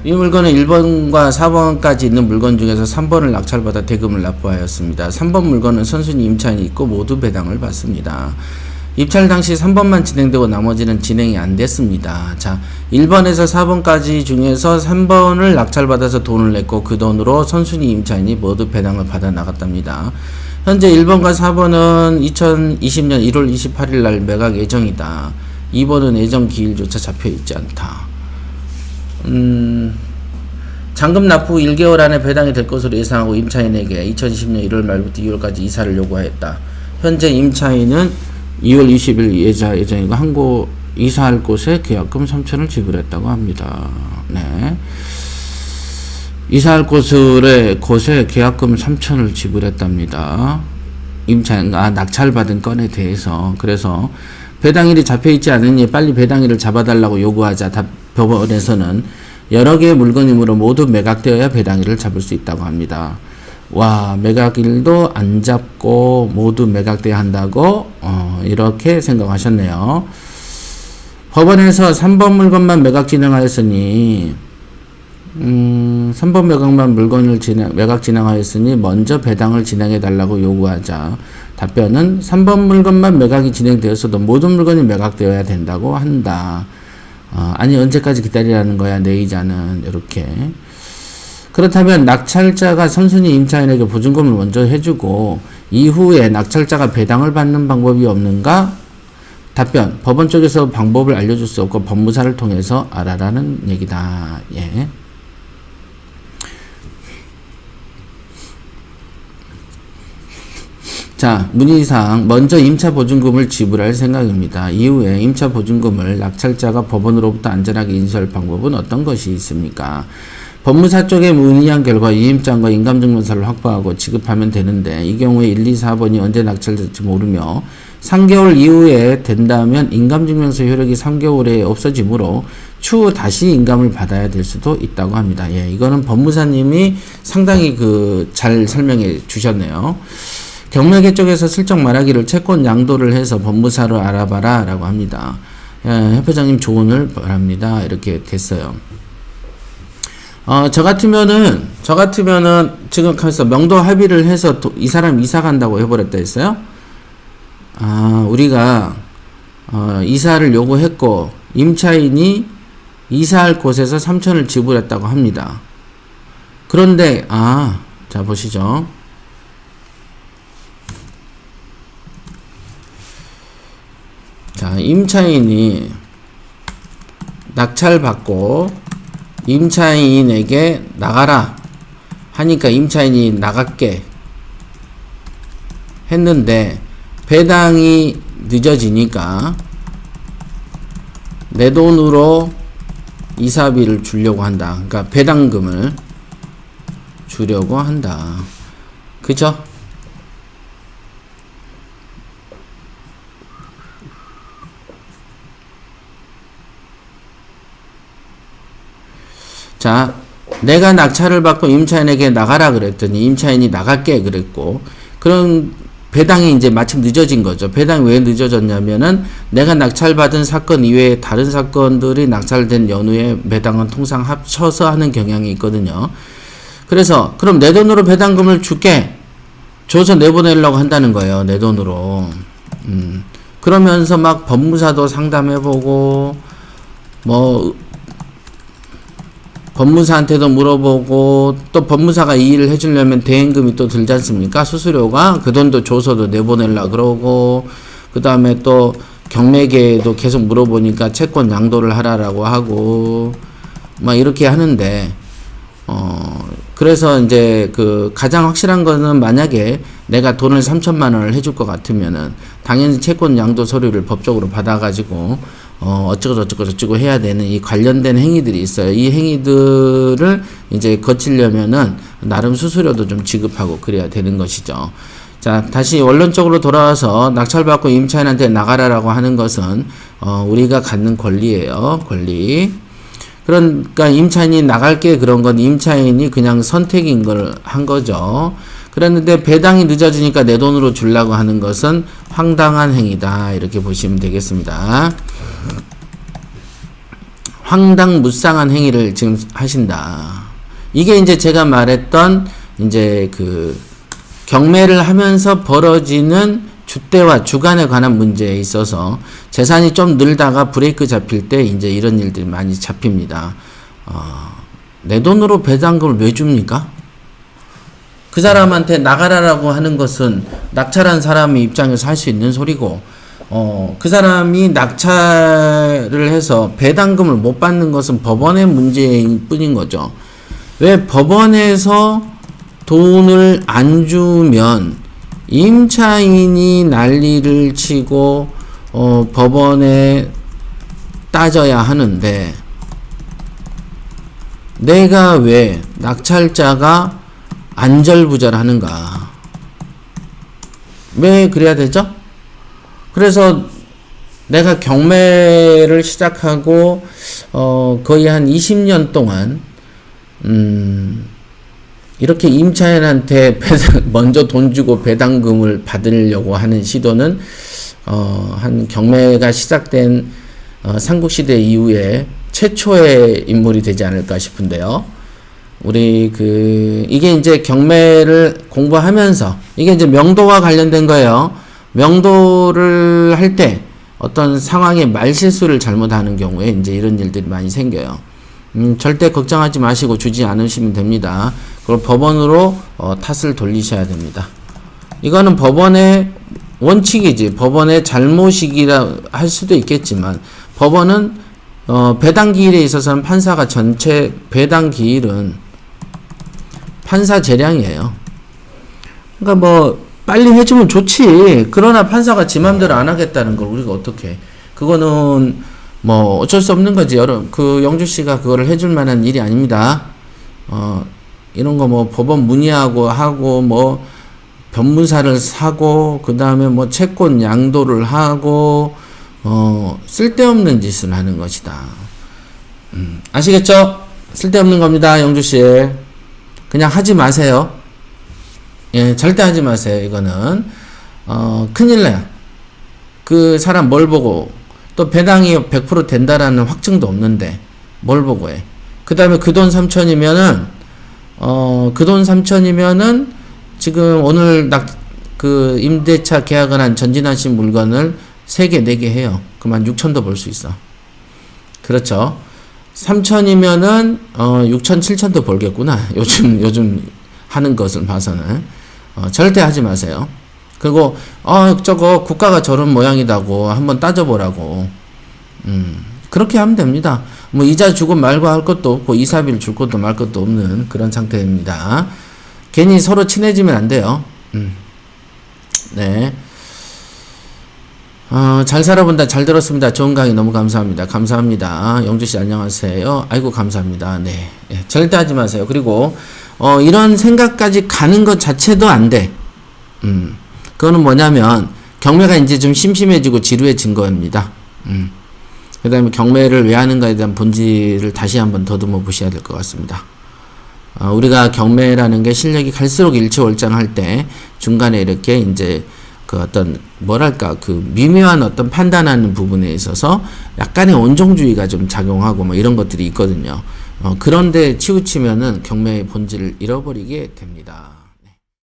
이 물건은 1번과 4번까지 있는 물건 중에서 3번을 낙찰받아 대금을 납부하였습니다. 3번 물건은 선순위 임차인이 있고 모두 배당을 받습니다. 입찰 당시 3번만 진행되고 나머지는 진행이 안 됐습니다. 자, 1번에서 4번까지 중에서 3번을 낙찰받아서 돈을 냈고 그 돈으로 선순위 임차인이 모두 배당을 받아 나갔답니다. 현재 1번과 4번은 2020년 1월 28일 날 매각 예정이다. 2번은 예정 기일조차 잡혀있지 않다. 잔금 납부 후 1개월 안에 배당이 될 것으로 예상하고 임차인에게 2020년 1월 말부터 2월까지 이사를 요구하였다. 현재 임차인은 2월 20일 예정이고 이사할 곳에 계약금 3천을 지불했다고 합니다. 네. 이사할 곳에 계약금 3천을 지불했답니다. 임차인, 낙찰받은 건에 대해서. 그래서 배당일이 잡혀있지 않으니 빨리 배당일을 잡아달라고 요구하자 법원에서는 여러 개의 물건이므로 모두 매각되어야 배당일을 잡을 수 있다고 합니다. 와, 매각일도 안 잡고 모두 매각돼야 한다고 이렇게 생각하셨네요. 법원에서 3번 물건만 매각 진행하였으니 3번 매각만 물건을 매각 진행하였으니 먼저 배당을 진행해 달라고 요구하자 답변은 3번 물건만 매각이 진행되었어도 모든 물건이 매각되어야 된다고 한다. 아니 언제까지 기다리라는 거야 내 이자는. 이렇게. 그렇다면 낙찰자가 선순위 임차인에게 보증금을 먼저 해주고 이후에 낙찰자가 배당을 받는 방법이 없는가? 답변, 법원 쪽에서 방법을 알려줄 수 없고 법무사를 통해서 알아라는 얘기다. 예. 자, 문의사항 먼저 임차 보증금을 지불할 생각입니다. 이후에 임차 보증금을 낙찰자가 법원으로부터 안전하게 인수할 방법은 어떤 것이 있습니까? 법무사 쪽에 문의한 결과 이임장과 인감증명서를 확보하고 지급하면 되는데 이 경우에 1, 2, 4번이 언제 낙찰될지 모르며 3개월 이후에 된다면 인감증명서 효력이 3개월에 없어지므로 추후 다시 인감을 받아야 될 수도 있다고 합니다. 예, 이거는 법무사님이 상당히 잘 설명해 주셨네요. 경매계 쪽에서 슬쩍 말하기를 채권 양도를 해서 법무사로 알아봐라 라고 합니다. 예, 협회장님 조언을 바랍니다. 이렇게 됐어요. 저 같으면은 지금 가서 명도 합의를 해서 이 사람 이사 간다고 해버렸다 했어요. 우리가 이사를 요구했고 임차인이 이사할 곳에서 3천을 지불했다고 합니다. 그런데 자 보시죠. 자, 임차인이 낙찰받고 임차인에게 나가라 하니까 임차인이 나갈게 했는데 배당이 늦어지니까 내 돈으로 이사비를 주려고 한다. 그러니까 배당금을 주려고 한다. 그죠? 자, 내가 낙찰을 받고 임차인에게 나가라 그랬더니 임차인이 나갈게 그랬고, 그런 배당이 이제 마침 늦어진 거죠. 배당이 왜 늦어졌냐면은 내가 낙찰받은 사건 이외에 다른 사건들이 낙찰된 연후에 배당은 통상 합쳐서 하는 경향이 있거든요. 그래서 그럼 내 돈으로 배당금을 줄게 줘서 내보내려고 한다는 거예요. 내 돈으로. 그러면서 막 법무사도 상담해보고 법무사한테도 물어보고 또 법무사가 이 일을 해주려면 대행금이 또 들지 않습니까? 수수료가 그 돈도 줘서도 내보내려고 그러고 그 다음에 또 경매계에도 계속 물어보니까 채권 양도를 하라라고 하고 막 이렇게 하는데 그래서 이제 가장 확실한 거는 만약에 내가 돈을 3천만 원을 해줄 것 같으면은 당연히 채권 양도 서류를 법적으로 받아가지고 어쩌고 해야 되는 이 관련된 행위들이 있어요. 이 행위들을 이제 거치려면은 나름 수수료도 좀 지급하고 그래야 되는 것이죠. 자, 다시 원론적으로 돌아와서 낙찰받고 임차인한테 나가라라고 하는 것은 우리가 갖는 권리예요. 권리. 그러니까 임차인이 나갈게 그런 건 임차인이 그냥 선택인 걸 한 거죠. 그랬는데 배당이 늦어지니까 내 돈으로 주려고 하는 것은 황당한 행위다. 이렇게 보시면 되겠습니다. 황당무쌍한 행위를 지금 하신다. 이게 이제 제가 말했던 이제 그 경매를 하면서 벌어지는 주대와 주간에 관한 문제에 있어서 재산이 좀 늘다가 브레이크 잡힐 때 이제 이런 일들이 많이 잡힙니다. 내 돈으로 배당금을 왜 줍니까? 그 사람한테 나가라라고 하는 것은 낙찰한 사람의 입장에서 할 수 있는 소리고, 그 사람이 낙찰을 해서 배당금을 못 받는 것은 법원의 문제일 뿐인 거죠. 왜 법원에서 돈을 안 주면 임차인이 난리를 치고 법원에 따져야 하는데, 내가 왜 낙찰자가 안절부절하는가? 왜 그래야 되죠? 그래서 내가 경매를 시작하고 거의 한 20년 동안 이렇게 임차인한테 먼저 돈 주고 배당금을 받으려고 하는 시도는 한 경매가 시작된 삼국시대 이후에 최초의 인물이 되지 않을까 싶은데요. 우리 이게 이제 경매를 공부하면서 이게 이제 명도와 관련된 거예요. 명도를 할 때 어떤 상황의 말실수를 잘못하는 경우에 이제 이런 일들이 많이 생겨요. 절대 걱정하지 마시고 주지 않으시면 됩니다. 그리고 법원으로 탓을 돌리셔야 됩니다. 이거는 법원의 원칙이지, 법원의 잘못이라 할 수도 있겠지만, 법원은 배당 기일에 있어서는 판사가 전체 배당 기일은 판사 재량이에요. 그러니까 뭐 빨리 해주면 좋지. 그러나 판사가 지 맘대로 안 하겠다는 걸 우리가 어떻게? 그거는 뭐 어쩔 수 없는 거지. 영주 씨가 그거를 해줄 만한 일이 아닙니다. 이런 거 뭐 법원 문의하고 하고 뭐 변무사를 사고 그 다음에 뭐 채권 양도를 하고 쓸데없는 짓을 하는 것이다. 아시겠죠? 쓸데없는 겁니다, 영주 씨. 그냥 하지 마세요. 예, 절대 하지 마세요. 이거는 큰일 나요. 그 사람 뭘 보고, 또 배당이 100% 된다라는 확증도 없는데 뭘 보고 해. 그 다음에 그 돈 3천이면은 그 돈 3천이면은 지금 오늘 임대차 계약을 한 전진하신 물건을 3개, 4개 해요. 그만 6천도 벌 수 있어. 그렇죠. 3천이면은 6천, 7천도 벌겠구나. 요즘 하는 것을 봐서는 절대 하지 마세요. 그리고 저거 국가가 저런 모양이다고 한번 따져보라고. 그렇게 하면 됩니다. 뭐 이자 주고 말고 할 것도 없고 이사비를 줄 것도 말 것도 없는 그런 상태입니다. 괜히 서로 친해지면 안 돼요. 네. 잘 살아본다. 잘 들었습니다. 좋은 강의 너무 감사합니다. 감사합니다. 영주씨 안녕하세요. 아이고 감사합니다. 네. 네. 절대 하지 마세요. 그리고 이런 생각까지 가는 것 자체도 안 돼. 그거는 뭐냐면 경매가 이제 좀 심심해지고 지루해진 겁니다. 그 다음에 경매를 왜 하는가에 대한 본질을 다시 한번 더듬어 보셔야 될 것 같습니다. 우리가 경매라는 게 실력이 갈수록 일취월장할 때 중간에 이렇게 이제 그 어떤 뭐랄까 그 미묘한 어떤 판단하는 부분에 있어서 약간의 온정주의가 좀 작용하고 뭐 이런 것들이 있거든요. 그런데 치우치면은 경매의 본질을 잃어버리게 됩니다.